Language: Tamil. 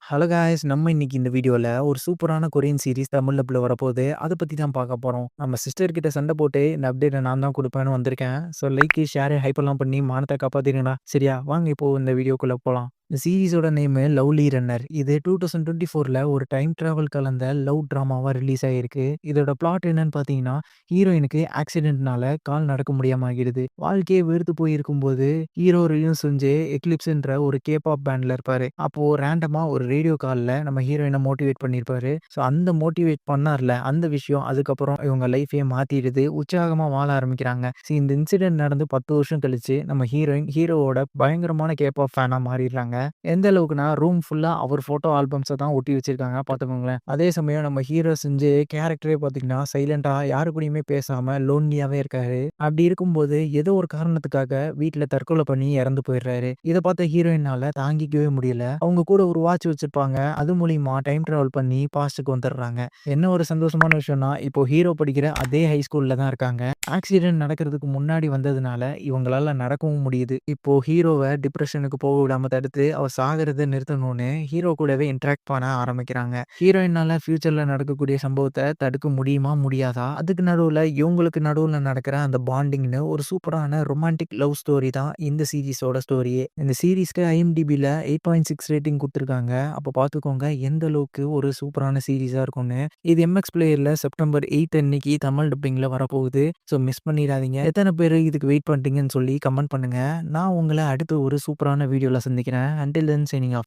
ஹலோ காய்ஸ் நம்ம இன்னைக்கு இந்த வீடியோல ஒரு சூப்பரான கொரியன் சீரிஸ் தமிழ் டப்ல வரப்போகுது. அதை பத்தி தான் பார்க்க போறோம். நம்ம சிஸ்டர் கிட்ட சண்டை போட்டு இந்த அப்டேட்டை நான் தான் கொடுப்பேன்னு வந்திருக்கேன். ஸோ லைக் ஷேர் ஹைப்பர்லாம் பண்ணி மானத்தை காப்பாத்திடுங்கடா. சரியா வாங்க இப்போ இந்த வீடியோக்குள்ள போலாம். இந்த சீரிஸோட நேமு லவ்லி ரன்னர். இது 2024ல ஒரு டைம் டிராவல் கலந்த லவ் டிராமாவா ரிலீஸ் ஆகிருக்கு. இதோட பிளாட் என்னன்னு பார்த்தீங்கன்னா, ஹீரோயினுக்கு ஆக்சிடென்ட்னால கால் நடக்க முடியாம ஆகிடுது. வாழ்க்கையே வெறுத்து போயிருக்கும்போது ஹீரோ ரியும் சுஞ்சே எக்லிப்ஸ்ன்ற ஒரு கேபாப் பேண்ட்ல இருப்பாரு. அப்போ ரேண்டமா ஒரு ரேடியோ கால்ல நம்ம ஹீரோயினை மோட்டிவேட் பண்ணியிருப்பாரு. ஸோ அந்த மோட்டிவேட் பண்ணார்ல அந்த விஷயம் அதுக்கப்புறம் இவங்க லைஃபையே மாத்திடுது. உற்சாகமா வாழ ஆரம்பிக்கிறாங்க. இந்த இன்சிடென்ட் நடந்து 10 வருஷம் கழிச்சு நம்ம ஹீரோயின் ஹீரோவோட பயங்கரமான கேபாப் ஃபேனா மாறிடுறாங்க. எந்த அளவுக்குன்னா ரூம் ஃபுல்லா அவர் ஃபோட்டோ ஆல்பம்ஸை தான் ஒட்டி வச்சிருக்காங்க பார்த்துக்கோங்களேன். அதே சமயம் நம்ம ஹீரோ செஞ்சு கேரக்டரே பார்த்தீங்கன்னா சைலண்டா யாரு கூடயுமே பேசாம லோன்லியாவே இருக்காரு. அப்படி இருக்கும்போது ஏதோ ஒரு காரணத்துக்காக வீட்டில் தற்கொலை பண்ணி இறந்து போயிடுறாரு. இதை பார்த்த ஹீரோயினால தாங்கிக்கவே முடியல. அவங்க கூட ஒரு வாட்ச் வச்சிருப்பாங்க. அது மூலியமா டைம் டிராவல் பண்ணி பாஸ்டுக்கு வந்துடுறாங்க. என்ன ஒரு சந்தோஷமான விஷயம்னா இப்போ ஹீரோ படிக்கிற அதே ஹை ஸ்கூல்ல தான் இருக்காங்க. ஆக்சிடென்ட் நடக்கிறதுக்கு முன்னாடி வந்ததுனால இவங்களால நடக்கவும் முடியுது. இப்போ ஹீரோவை டிப்ரெஷனுக்கு போக விடாம தடுத்து அவர் சாகிறத நிறுத்தணும்னு ஹீரோ கூடவே இன்டராக்ட் பண்ண ஆரம்பிக்கிறாங்க. ஹீரோயினால ஃபியூச்சர்ல நடக்கக்கூடிய சம்பவத்தை தடுக்க முடியுமா முடியாதா? அதுக்கு நடுவுல இவங்களுக்கு நடுவுல நடக்கிற அந்த பாண்டிங்னு ஒரு சூப்பரான ரொமான்டிக் லவ் ஸ்டோரி தான் இந்த சீரிஸோட ஸ்டோரியே. இந்த சீரிஸ்க்கு ஐஎம்டிபில 8.6 ரேட்டிங் கொடுத்துருக்காங்க. அப்போ பார்த்துக்கோங்க எந்த அளவுக்கு ஒரு சூப்பரான சீரிஸா இருக்கும்னு. இது எம்எக்ஸ் பிளேயர்ல செப்டம்பர் 8 அன்னைக்கு தமிழ் டப்பிங்ல வரப்போகுது. ஸோ மிஸ் பண்ணிடாதீங்க. எத்தனை பேர் இதுக்கு வெயிட் பண்றீங்கன்னு சொல்லி கமெண்ட் பண்ணுங்க. நான் உங்களை அடுத்து ஒரு சூப்பரான வீடியோல சந்திக்கிறேன். Until then signing off.